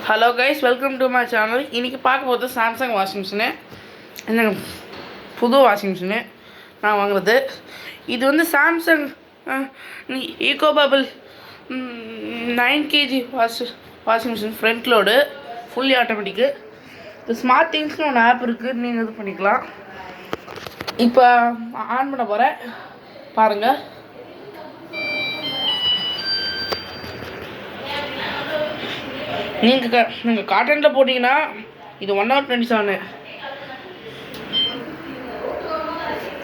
Hello guys, welcome to my channel. இன்றைக்கி பார்க்க போகிறது சாம்சங் வாஷிங் மிஷினு. இந்த புது வாஷிங் மிஷினு நான் வாங்குறது. இது வந்து Samsung eco bubble 9 kg washing machine, front load, fully automatic. இது ஸ்மார்ட் திங்ஸ்னு ஒன்று ஆப் இருக்குது, நீங்கள் இது பண்ணிக்கலாம். இப்போ ஆன் பண்ண போகிறேன், பாருங்கள். நீங்கள் காட்டனில் போட்டிங்கன்னா இது 1:27.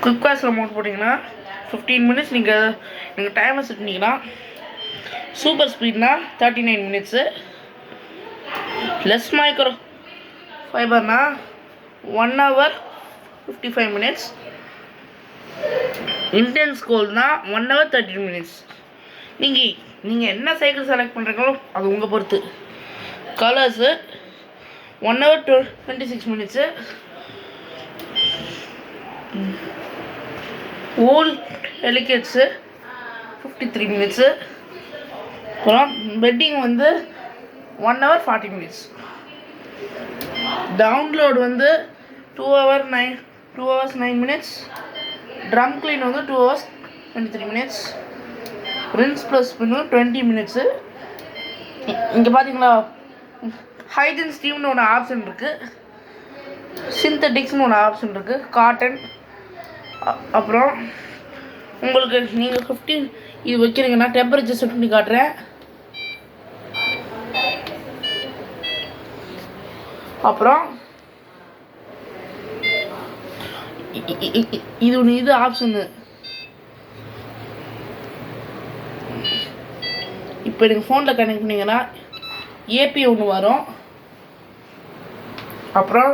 குயிக் வாஷில் அமௌண்ட் போட்டிங்கன்னா 15 minutes. நீங்கள் டைமை செட் பண்ணிக்கலாம். சூப்பர் ஸ்பீட்னா 39 minutes. லெஸ் மைக்ரோ ஃபைபர்னா 1 hour 55 minutes. இன்டென்ஸ் கோல்ட்னா 1 hour 30 minutes. நீங்கள் என்ன சைக்கிள் செலக்ட் பண்ணுறீங்களோ அது உங்கள் பொறுத்து. Colours 1 hour 26 minutes. ஓல் டெலிகேட்ஸு 53 minutes. அப்புறம் பெட்டிங் வந்து 1 hour 40 minutes. டவுன்லோட் வந்து 2 hours 9 minutes. ட்ரம் க்ளீன் வந்து 2 hours 23 minutes. Rinse plus spin 20 minutes. இங்கே பார்த்தீங்களா, ஹைட் அண்ட் ஸ்டீம்னு ஒன்று ஆப்ஷன் இருக்குது, சிந்தட்டிக்ஸ்னு ஒன்று ஆப்ஷன் இருக்குது, காட்டன். அப்புறம் உங்களுக்கு நீங்கள் 15 இது வைக்கிறீங்கன்னா டெம்பரேச்சர் செட் பண்ணி காட்டுறேன். அப்புறம் இது ஒன்று, இது ஆப்ஷனு. இப்போ எனக்கு ஃபோனில் கனெக்ட் பண்ணிங்கன்னா ஏபி ஒன்று வரும். அப்புறம்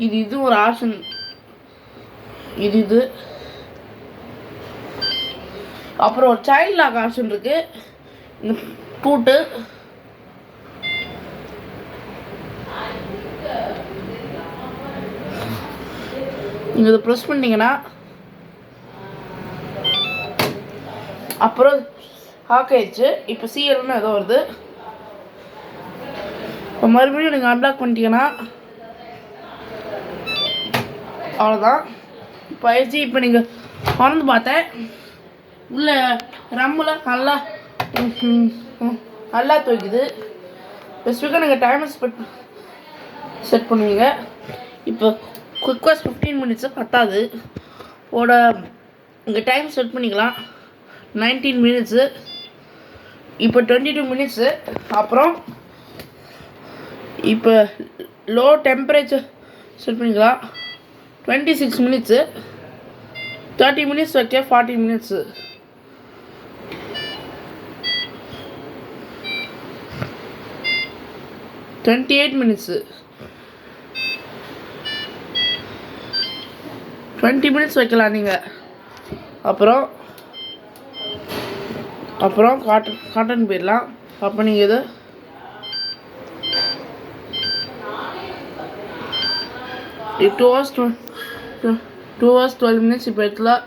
இது ஒரு ஆப்ஷன். இது அப்புறம் ஒரு சைல்ட் லாக் ஆப்ஷன் இருக்குது. இந்த பூட்டு நீங்கள் இதை ப்ரெஸ் பண்ணிங்கன்னா அப்புறம் ஹாக் ஆயிடுச்சு. இப்போ சிஎல்னு ஏதோ வருது. இப்போ மறுபடியும் நீங்கள் அன்லாக் பண்ணிட்டீங்கன்னா அவ்வளோதான். இப்போ ஆயிடுச்சு. இப்போ நீங்கள் திறந்து பார்த்தேன், உள்ள ரம்மில் நல்லா துவைக்குது. ஸ்பெசிஃபிக்காக நீங்கள் டைமர் செட் பண்ணுவீங்க. இப்போ குயிக் வாஷ் 15 minutes பத்தாது. இங்கே டைம் செட் பண்ணிக்கலாம் 19 minutes. இப்போ 22 minutes. அப்புறம் இப்போ லோ டெம்பரேச்சர் செட் பண்ணிக்கலாம் 26 minutes. 30 minutes வைக்க 40 minutes. $28 minutes. 20 minutes வைக்கலாம் நீங்கள். அப்புறம் காட்டன் போயிடலாம். அப்போ நீங்கள் இது டூ ஹவர்ஸ் 12 minutes. இப்போ எடுக்கலாம்.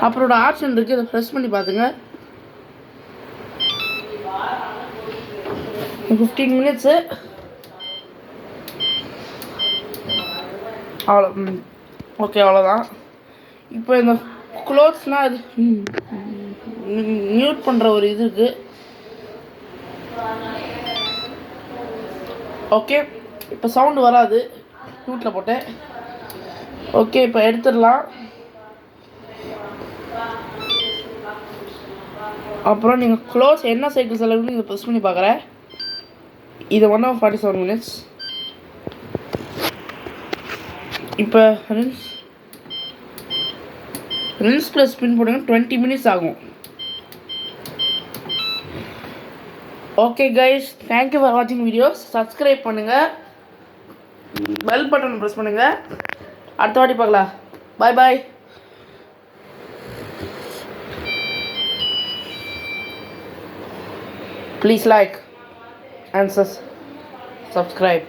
அப்புறம் ஆப்ஷன் இருக்குது, இதை ப்ரெஸ் பண்ணி பார்த்துங்க. 15 minutes. அவ்வளோ. ஓகே, அவ்வளோதான். இப்போ இந்த க்ளோத்ஸ்னால் அது மியூட் பண்ணுற ஒரு இது இருக்குது. ஓகே, இப்போ சவுண்டு வராது, மியூட்டில் போட்டேன். ஓகே, இப்போ எடுத்துடலாம். அப்புறம் நீங்கள் க்ளோஸ் என்ன சைக்கிள் செலவுன்னு இதை ப்ரெஸ் பண்ணி பார்க்குறேன். இது 1 hour 47 minutes. இப்போ ரின்ஸ் ப்ளஸ் ஸ்பின் போடுங்க 20 minutes ஆகும். ஓகே கைஸ், தேங்க்யூ ஃபார் வாட்சிங் வீடியோஸ். சப்ஸ்கிரைப் பண்ணுங்கள், பெல் பட்டன் ப்ரெஸ் பண்ணுங்கள். அடுத்த வாட்டி பார்க்கலாம். பாய் பாய். Please like and subscribe.